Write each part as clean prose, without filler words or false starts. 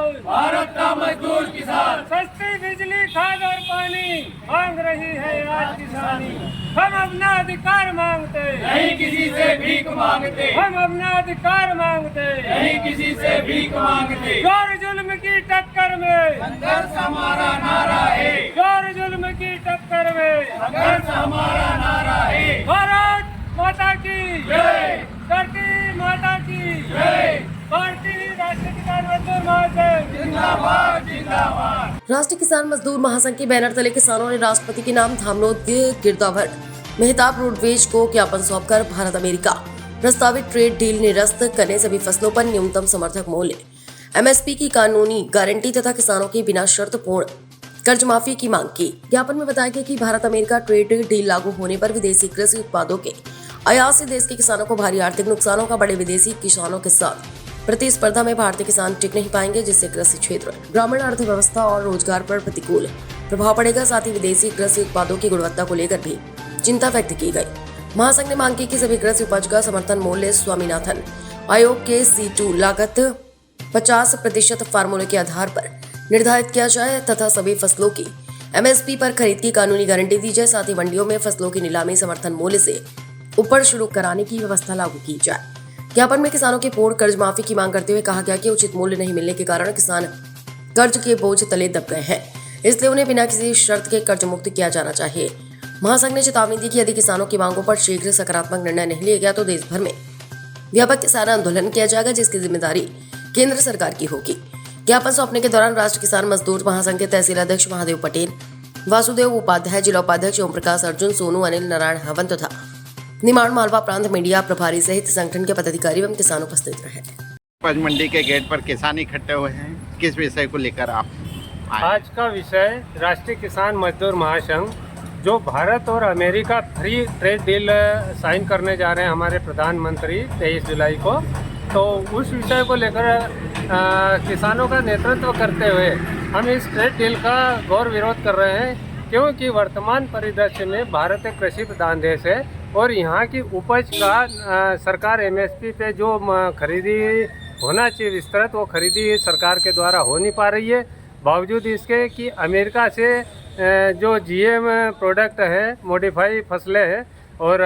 भारत का मजदूर किसान। सस्ती बिजली, खाद और पानी मांग रही है आज किसानी। हम अपना अधिकार मांगते, नहीं किसी से भीख मांगते। हम अपना अधिकार मांगते, नहीं किसी से भीख मांगते। जोर जुल्म की टक्कर में संघर्ष हमारा नारा है। जोर जुल्म की टक्कर में संघर्ष हमारा नारा है। भारत माता की जय। धरती माता की जय। भारतीय राष्ट्रीय किसान मजदूर महासंघ जिंदाबाद जिंदाबाद। राष्ट्रीय किसान मजदूर महासंघ के बैनर तले किसानों ने राष्ट्रपति के नाम धामनोद गिरदावर मेहताब रोडवेज को ज्ञापन सौंपकर भारत अमेरिका प्रस्तावित ट्रेड डील निरस्त करने सभी फसलों पर न्यूनतम समर्थक मूल्य, एमएसपी की कानूनी गारंटी तथा किसानों की बिना शर्त पूर्ण कर्ज माफी की मांग की। ज्ञापन में बताया गया कि भारत अमेरिका ट्रेड डील लागू होने पर विदेशी कृषि उत्पादों के आयात से देश के किसानों को भारी आर्थिक नुकसानों का बड़े विदेशी किसानों के साथ प्रतिस्पर्धा में भारतीय किसान टिक नहीं पाएंगे, जिससे कृषि क्षेत्र, ग्रामीण अर्थव्यवस्था और रोजगार पर प्रतिकूल प्रभाव पड़ेगा। साथ ही विदेशी कृषि उत्पादों की गुणवत्ता को लेकर भी चिंता व्यक्त की गई। महासंघ ने मांग की कि सभी कृषि उपज का समर्थन मूल्य स्वामीनाथन आयोग के C2 लागत 50% फार्मूले के आधार पर निर्धारित किया जाए तथा सभी फसलों की एमएसपी पर खरीद की कानूनी गारंटी दी जाए। साथ ही मंडियों में फसलों की नीलामी समर्थन मूल्य से ऊपर शुरू कराने की व्यवस्था लागू की जाए। ज्ञापन में किसानों की पूर्ण कर्ज माफी की मांग करते हुए कहा गया कि उचित मूल्य नहीं मिलने के कारण किसान कर्ज के बोझ तले दब गए हैं, इसलिए उन्हें बिना किसी शर्त के कर्ज मुक्त किया जाना चाहिए। महासंघ ने चेतावनी दी कि यदि किसानों की मांगों पर शीघ्र सकारात्मक निर्णय नहीं लिया गया तो देश भर में व्यापक किसान आंदोलन किया जाएगा, जिसकी जिम्मेदारी केंद्र सरकार की होगी। ज्ञापन सौंपने के दौरान राष्ट्रीय किसान मजदूर महासंघ के तहसील अध्यक्ष महादेव पटेल, वासुदेव उपाध्याय, जिला उपाध्यक्ष ओम प्रकाश अर्जुन, सोनू, अनिल नारायण हवन तथा निमाड़ मालवा प्रांत मीडिया प्रभारी सहित संगठन के पदाधिकारी एवं किसान उपस्थित रहे। उपज मंडी के गेट पर किसान इकट्ठे हुए हैं, किस विषय को लेकर आप आए? आज का विषय राष्ट्रीय किसान मजदूर महासंघ जो भारत और America free trade deal sign करने जा रहे हैं हमारे प्रधानमंत्री 23 जुलाई को, तो उस विषय को लेकर किसानों का नेतृत्व करते हुए हम इस ट्रेड डील का घोर विरोध कर रहे हैं, क्योंकि वर्तमान परिदृश्य में भारत एक कृषि प्रधान देश है और यहाँ की उपज का सरकार एमएसपी पे जो खरीदी होना चाहिए विस्तृत, वो खरीदी सरकार के द्वारा हो नहीं पा रही है। बावजूद इसके कि अमेरिका से जो जीएम प्रोडक्ट है, मॉडिफाई फसलें हैं और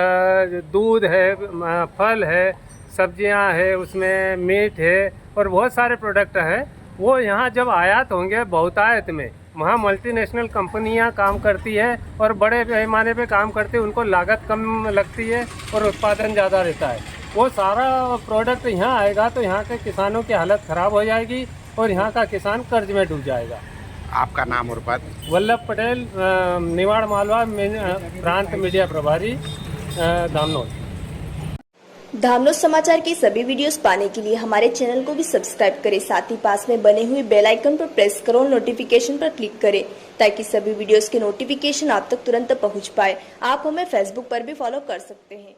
दूध है, फल है, सब्जियां है, उसमें मीट है और बहुत सारे प्रोडक्ट हैं, वो यहाँ जब आयात होंगे बहुतायत में, वहाँ मल्टीनेशनल कंपनियां काम करती है और बड़े पैमाने पे काम करती है, उनको लागत कम लगती है और उत्पादन ज़्यादा रहता है। वो सारा प्रोडक्ट यहाँ आएगा तो यहाँ के किसानों की हालत ख़राब हो जाएगी और यहाँ का किसान कर्ज में डूब जाएगा। आपका नाम और पद? वल्लभ पटेल, निमाड़ मालवा प्रांत मीडिया प्रभारी, धामनोद। धामनोद समाचार के सभी वीडियोस पाने के लिए हमारे चैनल को भी सब्सक्राइब करें, साथ ही पास में बने हुए बेल आइकन पर प्रेस करो और नोटिफिकेशन पर क्लिक करें ताकि सभी वीडियोस के नोटिफिकेशन आप तक तुरंत पहुंच पाए। आप हमें फेसबुक पर भी फॉलो कर सकते हैं।